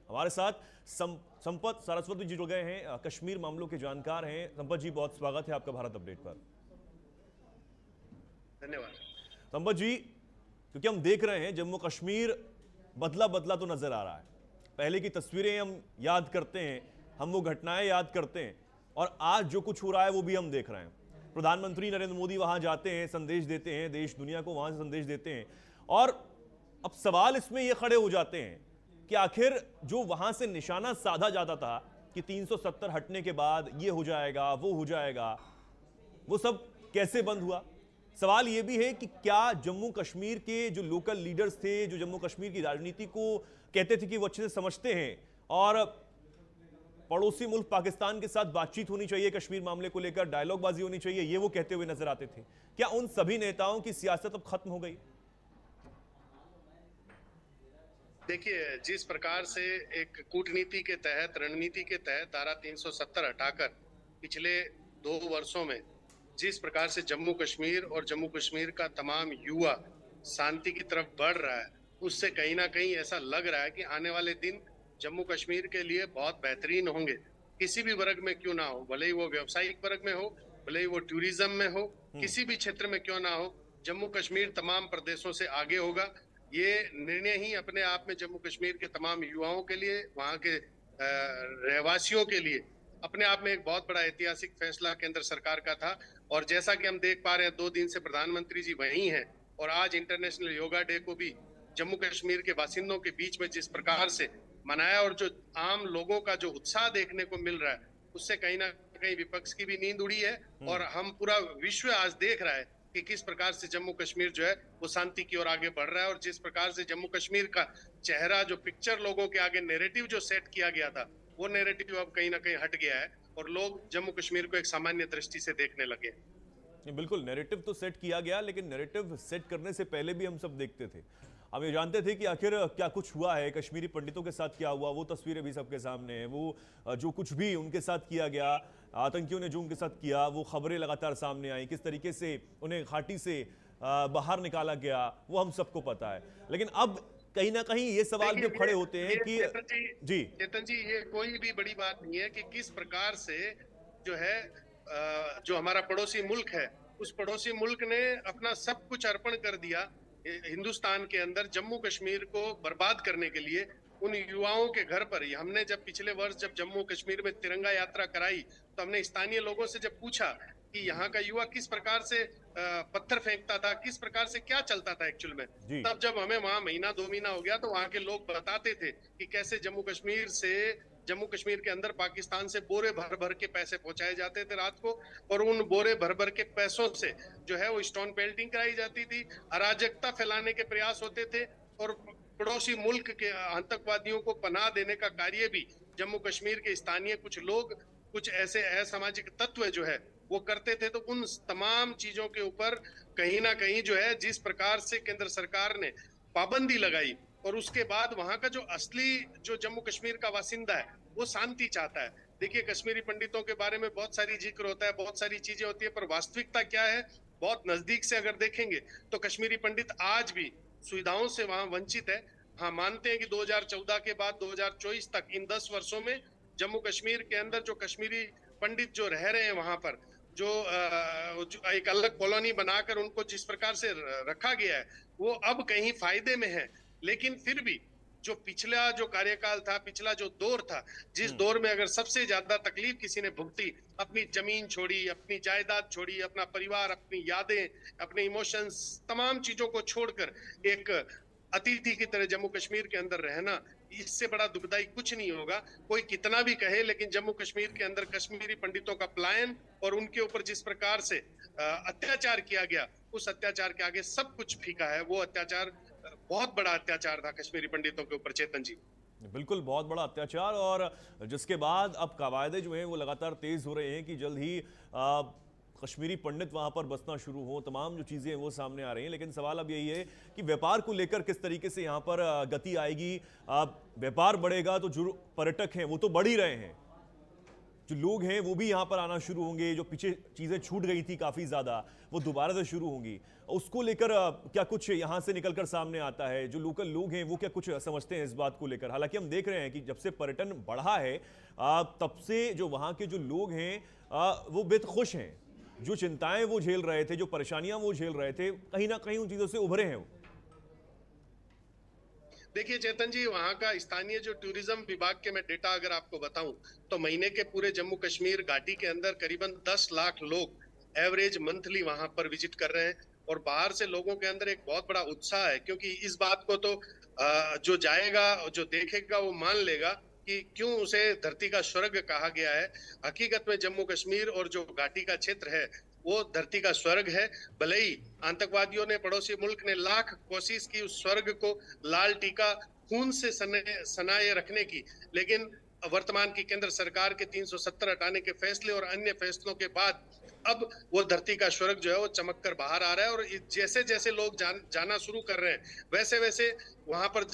हमारे साथ संपत सरस्वती जी जुड़ गए हैं, कश्मीर मामलों के जानकार हैं। संपत जी, बहुत स्वागत है आपका भारत अपडेट पर। धन्यवाद। संपत जी, क्योंकि हम देख रहे हैं जम्मू कश्मीर बदला बदला तो नजर आ रहा है। पहले की तस्वीरें हम याद करते हैं, हम वो घटनाएं याद करते हैं, और आज जो कुछ हो रहा है वो भी हम देख रहे हैं। प्रधानमंत्री नरेंद्र मोदी वहां जाते हैं, संदेश देते हैं, देश दुनिया को वहां से संदेश देते हैं, और अब सवाल इसमें ये खड़े हो जाते हैं कि आखिर जो वहां से निशाना साधा जाता था कि 370 हटने के बाद ये हो जाएगा, वो हो जाएगा, वो सब कैसे बंद हुआ। सवाल यह भी है कि क्या जम्मू कश्मीर के जो लोकल लीडर्स थे, जो जम्मू कश्मीर की राजनीति को कहते थे कि वो अच्छे से समझते हैं, और पड़ोसी मुल्क पाकिस्तान के साथ बातचीत होनी चाहिए, कश्मीर मामले को लेकर डायलॉग बाजी होनी चाहिए, ये वो कहते हुए नजर आते थे, क्या उन सभी नेताओं की सियासत अब खत्म हो गई? देखिए, जिस प्रकार से एक कूटनीति के तहत, रणनीति के तहत धारा 370 हटाकर पिछले 2 वर्षों में जिस प्रकार से जम्मू कश्मीर और जम्मू कश्मीर का तमाम युवा शांति की तरफ बढ़ रहा है, उससे कहीं ना कहीं ऐसा लग रहा है कि आने वाले दिन जम्मू कश्मीर के लिए बहुत बेहतरीन होंगे। किसी भी वर्ग में क्यों ना हो, भले ही वो व्यावसायिक वर्ग में हो, भले ही वो टूरिज्म में हो, किसी भी क्षेत्र में क्यों ना हो, जम्मू कश्मीर तमाम प्रदेशों से आगे होगा। ये निर्णय ही अपने आप में जम्मू कश्मीर के तमाम युवाओं के लिए, वहां के रहवासियों के लिए अपने आप में एक बहुत बड़ा ऐतिहासिक फैसला केंद्र सरकार का था। और जैसा कि हम देख पा रहे हैं, 2 दिन से प्रधानमंत्री जी वहीं हैं, और आज इंटरनेशनल योगा डे को भी जम्मू कश्मीर के बासिंदों के बीच में जिस प्रकार से मनाया, और जो आम लोगों का जो उत्साह देखने को मिल रहा है, उससे कहीं ना कहीं विपक्ष की भी नींद उड़ी है। और हम पूरा विश्व आज देख रहा है कि किस प्रकार से जम्मू कश्मीर जो है वो शांति की ओर आगे बढ़ रहा है, और जिस प्रकार से जम्मू कश्मीर का चेहरा, जो पिक्चर लोगों के आगे नैरेटिव जो सेट किया गया था, वो नैरेटिव अब कहीं ना कहीं हट गया है, और लोग जम्मू कश्मीर को एक सामान्य दृष्टि से देखने लगे। बिल्कुल, नैरेटिव तो सेट किया गया, लेकिन नैरेटिव सेट करने से पहले भी हम सब देखते थे। हम ये जानते थे कि आखिर क्या कुछ हुआ है, कश्मीरी पंडितों के साथ क्या हुआ, वो तस्वीरें भी सबके सामने हैं। वो जो कुछ भी उनके साथ किया गया, आतंकियों ने जो उनके साथ किया, वो खबरें लगातार सामने आई, किस तरीके से उन्हें घाटी से बाहर निकाला गया, वो हम सबको पता है। लेकिन अब कहीं ना कहीं ये सवाल भी खड़े होते हैं कि चेतन जी, ये कोई भी बड़ी बात नहीं है कि किस प्रकार से जो है जो हमारा पड़ोसी मुल्क है, उस पड़ोसी मुल्क ने अपना सब कुछ अर्पण कर दिया हिंदुस्तान के अंदर जम्मू कश्मीर को बर्बाद करने के लिए। उन युवाओं के घर पर ही हमने जब पिछले वर्ष जब जम्मू कश्मीर में तिरंगा यात्रा कराई, तो हमने स्थानीय लोगों से जब पूछा कि यहाँ का युवा किस प्रकार से पत्थर फेंकता था, किस प्रकार से क्या चलता था एक्चुअल में, तब जब हमें वहां महीना 2 महीना हो गया, तो वहां के लोग बताते थे कि कैसे जम्मू कश्मीर के अंदर पाकिस्तान से बोरे भर भर के पैसे पहुंचाए जाते थे रात को, और उन बोरे भर भर के पैसों से जो है वो स्टोन पेल्टिंग कराई जाती थी, अराजकता फैलाने के प्रयास होते थे, और पड़ोसी मुल्क के आतंकवादियों को पनाह देने का कार्य भी जम्मू कश्मीर के स्थानीय कुछ लोग, कुछ ऐसे असामाजिक तत्व जो है वो करते थे। तो उन तमाम चीजों के ऊपर कहीं ना कहीं जो है, जिस प्रकार से केंद्र सरकार ने पाबंदी लगाई, और उसके बाद वहां का जो असली जो जम्मू कश्मीर का वासिंदा है वो शांति चाहता है। देखिए, कश्मीरी पंडितों के बारे में बहुत सारी जिक्र होता है, बहुत सारी चीजें होती है, पर वास्तविकता क्या है, बहुत नजदीक से अगर देखेंगे तो कश्मीरी पंडित आज भी सुविधाओं से वहां वंचित है। हाँ, मानते हैं कि 2014 के बाद 2024 तक, इन 10 वर्षों में जम्मू कश्मीर के अंदर जो कश्मीरी पंडित जो रह रहे हैं वहां पर, जो एक अलग कॉलोनी बनाकर उनको जिस प्रकार से रखा गया है, वो अब कहीं फायदे में है। लेकिन फिर भी जो पिछला जो कार्यकाल था, पिछला जो दौर था, जिस दौर में अगर सबसे ज्यादा तकलीफ किसी ने भुगती, अपनी जमीन छोड़ी, अपनी जायदाद छोड़ी, अपना परिवार, अपनी यादें, अपने इमोशंस, तमाम चीजों को छोड़कर एक अतिथि की तरह जम्मू कश्मीर के अंदर रहना, इससे बड़ा दुखदाई कुछ नहीं होगा। कोई कितना भी कहे, लेकिन जम्मू कश्मीर के अंदर कश्मीरी पंडितों का पलायन और उनके ऊपर जिस प्रकार से अत्याचार किया गया, उस अत्याचार के आगे सब कुछ फीका है। वो अत्याचार बहुत बड़ा अत्याचार था कश्मीरी पंडितों के ऊपर, चेतन जी। बिल्कुल, बहुत बड़ा अत्याचार, और जिसके बाद अब कवायदे जो हैं वो लगातार तेज हो रहे हैं कि जल्द ही कश्मीरी पंडित वहां पर बसना शुरू हो, तमाम जो चीजें हैं वो सामने आ रही हैं। लेकिन सवाल अब यही है कि व्यापार को लेकर किस तरीके से यहां पर गति आएगी। व्यापार बढ़ेगा तो जो पर्यटक हैं वो तो बढ़ ही रहे हैं, जो लोग हैं वो भी यहाँ पर आना शुरू होंगे, जो पीछे चीज़ें छूट गई थी काफ़ी ज़्यादा वो दोबारा से शुरू होंगी। उसको लेकर क्या कुछ यहाँ से निकलकर सामने आता है? जो लोकल लोग हैं वो क्या कुछ समझते हैं इस बात को लेकर? हालांकि हम देख रहे हैं कि जब से पर्यटन बढ़ा है तब से जो वहाँ के जो लोग हैं वो बेहद खुश हैं। जो चिंताएं वो झेल रहे थे, जो परेशानियां वो झेल रहे थे, कहीं ना कहीं उन चीज़ों से उभरे हैं वो। देखिए चेतन जी, वहाँ का स्थानीय जो टूरिज्म विभाग के मैं डेटा अगर आपको बताऊं तो महीने के पूरे जम्मू कश्मीर घाटी के अंदर करीबन 10 लाख लोग एवरेज मंथली वहां पर विजिट कर रहे हैं। और बाहर से लोगों के अंदर एक बहुत बड़ा उत्साह है, क्योंकि इस बात को तो जो जाएगा जो देखेगा वो मान लेगा कि क्यों उसे धरती का स्वर्ग कहा गया है। हकीकत में जम्मू कश्मीर और जो घाटी का क्षेत्र है वो धरती का स्वर्ग है। भले ही आतंकवादियों ने, पड़ोसी मुल्क ने लाख कोशिश की उस स्वर्ग को लाल टीका खून से सनाए रखने की, लेकिन वर्तमान की केंद्र सरकार के 370 हटाने के फैसले और अन्य फैसलों के बाद अब वो धरती का स्वर्ग जो है वो चमक कर बाहर आ रहा है। और जैसे जैसे लोग जाना शुरू कर रहे हैं वैसे वैसे वहां पर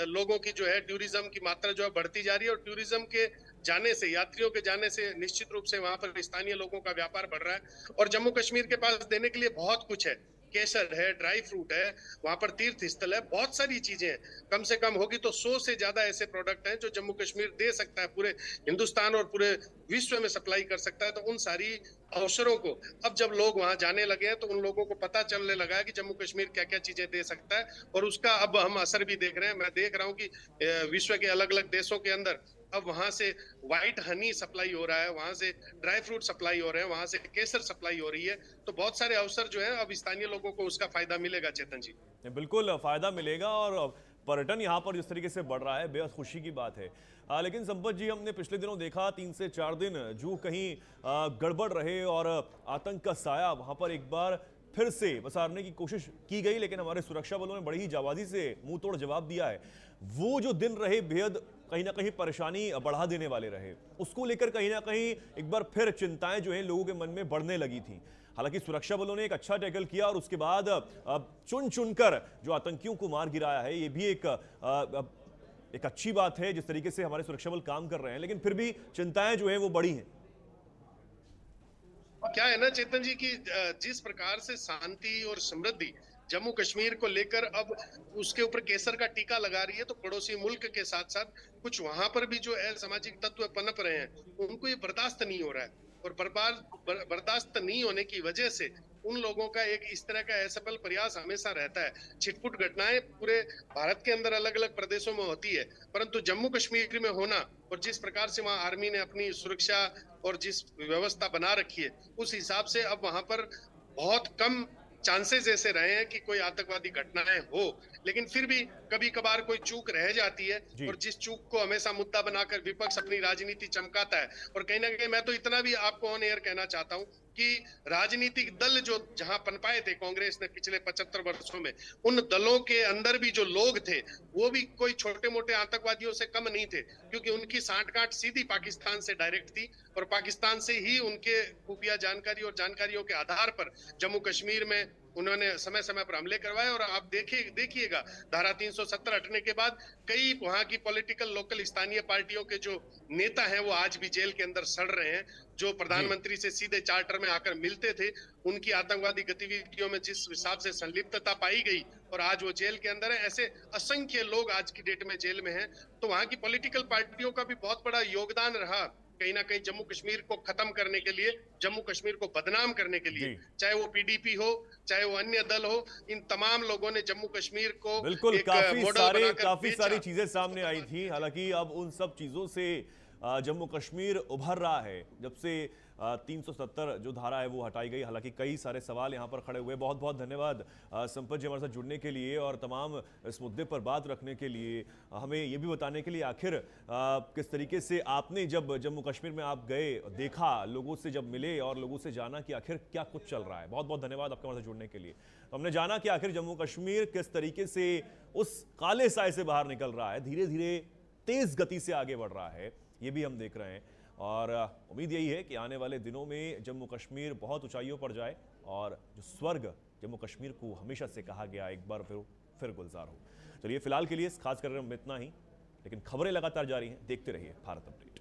लोगों की जो है टूरिज्म की मात्रा जो है बढ़ती जा रही है। और टूरिज्म के जाने से, यात्रियों के जाने से निश्चित रूप से वहां पर स्थानीय लोगों का व्यापार बढ़ रहा है। और जम्मू कश्मीर के पास देने के लिए बहुत कुछ है। केसर है, ड्राई फ्रूट है, वहां पर तीर्थ स्थल है, बहुत सारी चीजें हैं। कम से कम होगी तो 100 से ज्यादा ऐसे प्रोडक्ट हैं जो जम्मू कश्मीर दे सकता है, पूरे हिंदुस्तान और पूरे विश्व में सप्लाई कर सकता है। तो उन सारी अवसरों को अब जब लोग वहां जाने लगे हैं तो उन लोगों को पता चलने लगा है कि जम्मू कश्मीर क्या क्या चीजें दे सकता है। और उसका अब हम असर भी देख रहे हैं। मैं देख रहा हूँ कि विश्व के अलग अलग देशों के अंदर अब वहां से व्हाइट हनी सप्लाई हो रहा है, वहां से ड्राई फ्रूट सप्लाई हो रहे हैं, वहां से केसर सप्लाई हो रही है। तो बहुत सारे अवसर जो है अब स्थानीय लोगों को उसका फायदा मिलेगा चेतन जी। बिल्कुल फायदा मिलेगा और पर्यटन यहाँ पर जिस तरीके से बढ़ रहा है बेहद खुशी की बात है। लेकिन संपत जी, हमने पिछले दिनों देखा 3 से 4 दिन जो कहीं गड़बड़ रहे और आतंक का साया वहां पर एक बार फिर से बसारने की कोशिश की गई, लेकिन हमारे सुरक्षा बलों ने बड़ी ही जाबाजी से मुंह तोड़ जवाब दिया है। वो जो दिन रहे बेहद कहीं ना कहीं परेशानी बढ़ा देने वाले रहे। उसको लेकर कहीं ना कहीं एक बार फिर चिंताएं जो हैं लोगों के मन में बढ़ने लगी थी। हालांकि सुरक्षा बलों ने एक अच्छा टैकल किया और उसके बाद चुन चुनकर जो आतंकियों को मार गिराया है, ये भी एक अच्छी बात है जिस तरीके से हमारे सुरक्षा बल काम कर रहे हैं। लेकिन फिर भी चिंताएं जो हैं वो बड़ी हैं। क्या है ना चेतन जी की जिस प्रकार से शांति और समृद्धि जम्मू कश्मीर को लेकर अब उसके ऊपर केसर का टीका लगा रही है, तो पड़ोसी मुल्क के साथ साथ कुछ वहां पर भी जो असामाजिक तत्व पनप रहे हैं उनको ये बर्दाश्त नहीं हो रहा है। और बर्दाश्त नहीं होने की वजह से उन लोगों का एक इस तरह का असफल प्रयास हमेशा रहता है। छिटपुट घटनाएं पूरे भारत के अंदर अलग अलग प्रदेशों में होती है, परंतु जम्मू कश्मीर में होना और जिस प्रकार से वहां आर्मी ने अपनी सुरक्षा और जिस व्यवस्था बना रखी है उस हिसाब से अब वहां पर बहुत कम चांसेस ऐसे रहे हैं कि कोई आतंकवादी घटनाएं हो। लेकिन फिर भी कभी कभार कोई चूक रह जाती है और जिस चूक को हमेशा मुद्दा बनाकर विपक्ष अपनी राजनीति चमकाता है। और कहीं ना कहीं मैं तो इतना भी आपको ऑन एयर कहना चाहता हूं कि राजनीतिक दल जो जहां पनपाए थे कांग्रेस ने पिछले 75 वर्षों में, उन दलों के अंदर भी जो लोग थे वो भी कोई छोटे मोटे आतंकवादियों से कम नहीं थे, क्योंकि उनकी सांठगांठ सीधी पाकिस्तान से डायरेक्ट थी और पाकिस्तान से ही उनके खुफिया जानकारी और जानकारियों के आधार पर जम्मू कश्मीर में उन्होंने समय समय पर हमले करवाए। और आप देखिएगा धारा 370 हटने के बाद कई वहां की पॉलिटिकल लोकल स्थानीय पार्टियों के जो नेता हैं वो आज भी जेल के अंदर सड़ रहे हैं। जो प्रधानमंत्री से सीधे चार्टर में आकर मिलते थे, उनकी आतंकवादी गतिविधियों में जिस हिसाब से संलिप्तता पाई गई और आज वो जेल के अंदर है, ऐसे असंख्य लोग आज की डेट में जेल में हैं। तो वहां की पॉलिटिकल पार्टियों का भी बहुत बड़ा योगदान रहा कहीं ना कहीं जम्मू कश्मीर को खत्म करने के लिए, जम्मू कश्मीर को बदनाम करने के लिए। चाहे वो पीडीपी हो, चाहे वो अन्य दल हो, इन तमाम लोगों ने जम्मू कश्मीर को बिल्कुल एक मॉडल बनाकर काफी सारी चीजें सामने आई थी। हालांकि अब उन सब चीजों से जम्मू कश्मीर उभर रहा है जब से 370 जो धारा है वो हटाई गई। हालांकि कई सारे सवाल यहाँ पर खड़े हुए। बहुत बहुत धन्यवाद संपत जी हमारे साथ जुड़ने के लिए और तमाम इस मुद्दे पर बात रखने के लिए, हमें ये भी बताने के लिए आखिर किस तरीके से आपने जब जम्मू कश्मीर में आप गए, देखा, लोगों से जब मिले और लोगों से जाना कि आखिर क्या कुछ चल रहा है। बहुत बहुत धन्यवाद आपके हमारे साथ जुड़ने के लिए। तो हमने जाना कि आखिर जम्मू कश्मीर किस तरीके से उस काले साए से बाहर निकल रहा है, धीरे धीरे तेज गति से आगे बढ़ रहा है, ये भी हम देख रहे हैं। और उम्मीद यही है कि आने वाले दिनों में जम्मू कश्मीर बहुत ऊंचाइयों पर जाए और जो स्वर्ग जम्मू कश्मीर को हमेशा से कहा गया एक बार फिर गुलजार हो। चलिए फिलहाल के लिए इस खास कार्यक्रम में इतना ही, लेकिन खबरें लगातार जारी हैं। देखते रहिए भारत अपडेट।